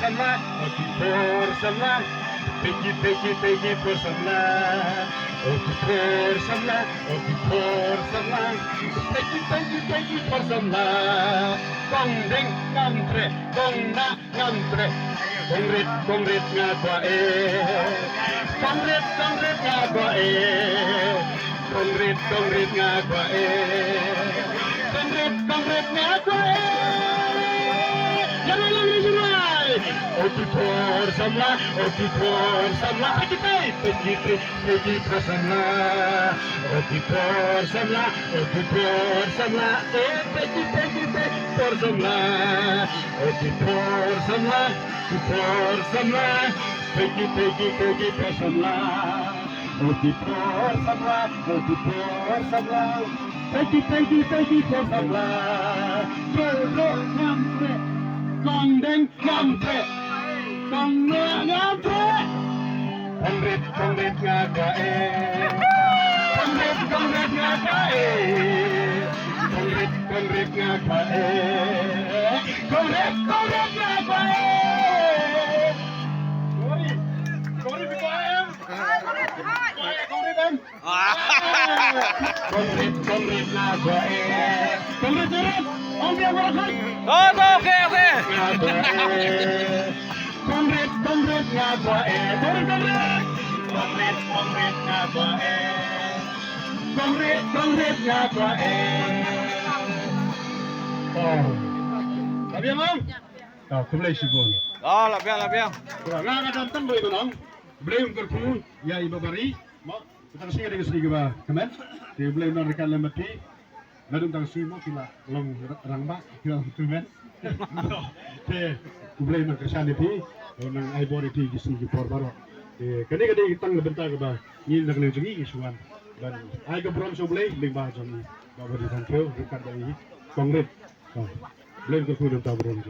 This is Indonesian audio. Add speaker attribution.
Speaker 1: Samla, Okifor Samla, Peki for Samla, Okifor Samla, Peki for Samla, Gong Ding Ngamtre, Gong Na Ngamtre, Kongrit Ngakwa Kongrit Ngakwa Kongrit Ngakwa Kongrit Ngakwa Okifor Samla, Peki for Samla, Okifor Samla, Peki for Samla, Okifor Samla, Peki for Samla, Okifor Samla, Peki for Samla, Jodo Ngamtre, Kondeng Ngamtre, Kongrit Ngakwa Kongrit Ngakwa Kongrit Ngakwa Kongrit Ngakwa Sorry BKM Kongrit Ngakwa Kongrit on dia berangkat
Speaker 2: Oke.
Speaker 1: Kongrit Ngakwa Kongrit Ngakwa Oh Tapi emang Tahu kembali sibuk
Speaker 2: Oh, labiang.
Speaker 1: Kurang ada datang boleh nong Boleh berpuluh Ya ibu bari Mau Kita sini ada sedikit bah Kemen Dia boleh nong rekan lemati Lalu tang sui mau kila Long rangba Kila tumen Dia boleh nong kesan itu Nang aibor itu Gisi gipor baru Kadang-kadang kita ngebentar ke bah Ini nak lejungi isuan Dan ay keberon so boleh Lingba jam Bawa di tangkau Rekan dari Kongrit Boleh berpuluh dan tak beron